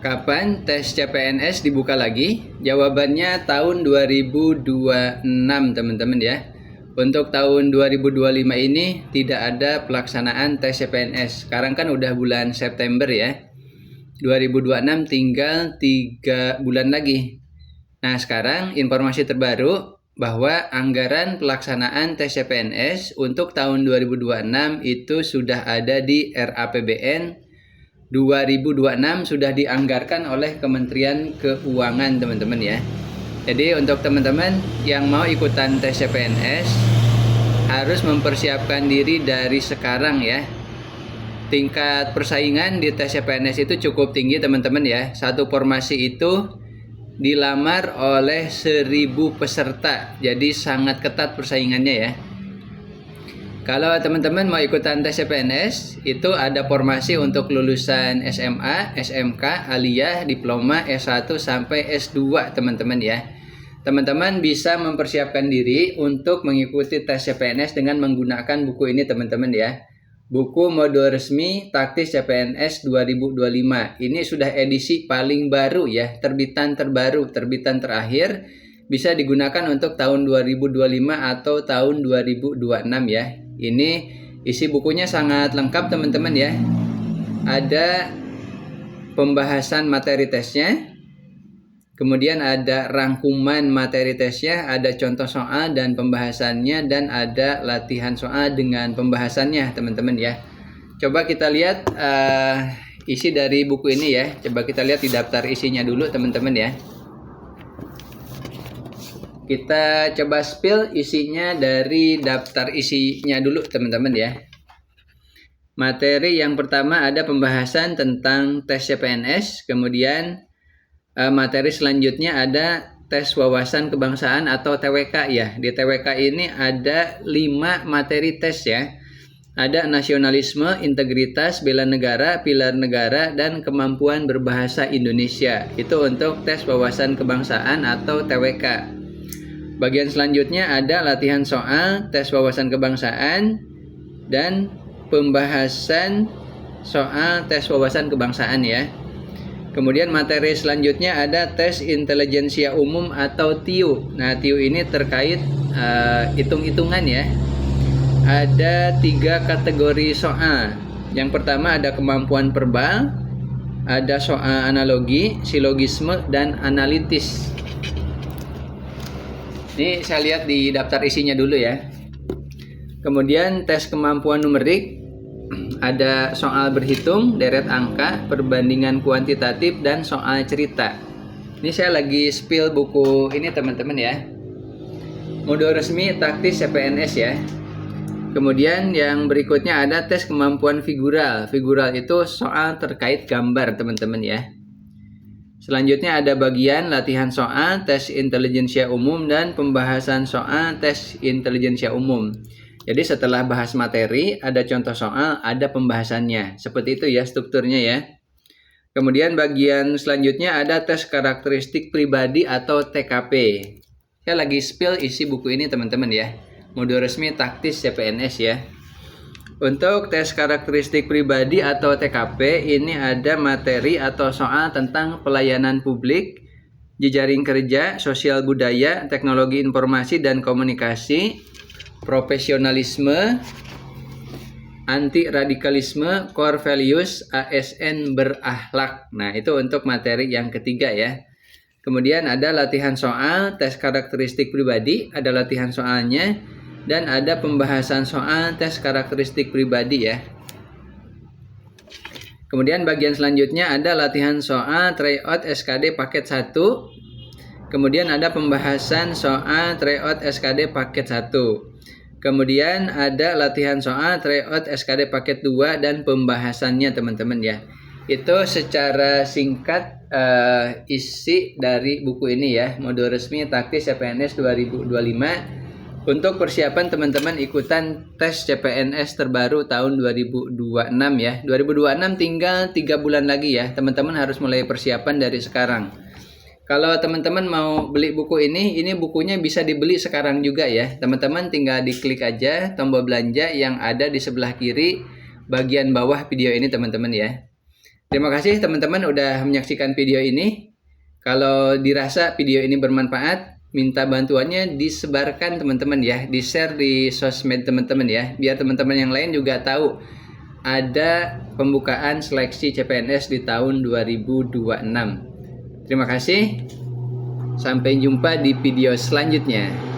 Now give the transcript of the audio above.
Kapan tes CPNS dibuka lagi? Jawabannya tahun 2026 teman-teman ya. Untuk tahun 2025 ini tidak ada pelaksanaan tes CPNS. Sekarang kan udah bulan September ya. 2026 tinggal 3 bulan lagi. Nah sekarang informasi terbaru bahwa anggaran pelaksanaan tes CPNS untuk tahun 2026 itu sudah ada di RAPBN 2026 sudah dianggarkan oleh Kementerian Keuangan teman-teman ya. Jadi untuk teman-teman yang mau ikutan tes CPNS harus mempersiapkan diri dari sekarang ya. Tingkat persaingan di tes CPNS itu cukup tinggi teman-teman ya. Satu formasi itu dilamar oleh 1.000 peserta. Jadi sangat ketat persaingannya ya. Kalau teman-teman mau ikutan tes CPNS, itu ada formasi untuk lulusan SMA, SMK, aliyah, diploma, S1 sampai S2 teman-teman ya. Teman-teman bisa mempersiapkan diri untuk mengikuti tes CPNS dengan menggunakan buku ini teman-teman ya. Buku modul resmi taktis CPNS 2025. Ini sudah edisi paling baru ya, terbitan terbaru, terbitan terakhir. Bisa digunakan untuk tahun 2025 atau tahun 2026 ya. Ini isi bukunya sangat lengkap teman-teman ya. Ada pembahasan materi tesnya, kemudian ada rangkuman materi tesnya, ada contoh soal dan pembahasannya, dan ada latihan soal dengan pembahasannya teman-teman ya. Coba kita lihat isi dari buku ini ya. Coba kita lihat di daftar isinya dulu teman-teman ya. Kita coba spill isinya dari daftar isinya dulu teman-teman ya. Materi yang pertama ada pembahasan tentang tes CPNS, kemudian materi selanjutnya ada tes wawasan kebangsaan atau TWK ya. Di TWK ini ada 5 materi tes ya. Ada nasionalisme, integritas, bela negara, pilar negara, dan kemampuan berbahasa Indonesia. Itu untuk tes wawasan kebangsaan atau TWK. Bagian selanjutnya ada latihan soal, tes wawasan kebangsaan, dan pembahasan soal tes wawasan kebangsaan ya. Kemudian materi selanjutnya ada tes intelijensia umum atau TIU. Nah TIU ini terkait hitung-hitungan ya. Ada 3 kategori soal. Yang pertama ada kemampuan verbal, ada soal analogi, silogisme, dan analitis. Ini saya lihat di daftar isinya dulu ya. Kemudian tes kemampuan numerik, ada soal berhitung, deret angka, perbandingan kuantitatif, dan soal cerita. Ini saya lagi spill buku ini teman-teman ya. Modul resmi taktis CPNS ya. Kemudian yang berikutnya ada tes kemampuan figural. Figural itu soal terkait gambar teman-teman ya. Selanjutnya ada bagian latihan soal, tes intelijensia umum, dan pembahasan soal tes intelijensia umum. Jadi setelah bahas materi, ada contoh soal, ada pembahasannya. Seperti itu ya strukturnya ya. Kemudian bagian selanjutnya ada tes karakteristik pribadi atau TKP. Saya lagi spill isi buku ini teman-teman ya. Modul resmi taktis CPNS ya. Untuk tes karakteristik pribadi atau TKP ini ada materi atau soal tentang pelayanan publik, jejaring kerja, sosial budaya, teknologi informasi dan komunikasi, profesionalisme, anti radikalisme, core values, ASN berakhlak. Nah, itu untuk materi yang ketiga ya. Kemudian ada latihan soal, tes karakteristik pribadi, ada latihan soalnya, dan ada pembahasan soal tes karakteristik pribadi ya. Kemudian bagian selanjutnya ada latihan soal tryout SKD paket 1. Kemudian ada pembahasan soal tryout SKD paket 1. Kemudian ada latihan soal tryout SKD paket 2 dan pembahasannya teman-teman ya. Itu secara singkat isi dari buku ini ya. Modul resmi taktis CPNS 2025. Untuk persiapan teman-teman ikutan tes CPNS terbaru tahun 2026 ya. 2026 tinggal 3 bulan lagi ya. Teman-teman harus mulai persiapan dari sekarang. Kalau teman-teman mau beli buku ini bukunya bisa dibeli sekarang juga ya. Teman-teman tinggal diklik aja tombol belanja yang ada di sebelah kiri bagian bawah video ini teman-teman ya. Terima kasih teman-teman udah menyaksikan video ini. Kalau dirasa video ini bermanfaat, minta bantuannya disebarkan teman-teman ya, di-share di sosmed teman-teman ya, biar teman-teman yang lain juga tahu ada pembukaan seleksi CPNS di tahun 2026. Terima kasih. Sampai jumpa di video selanjutnya.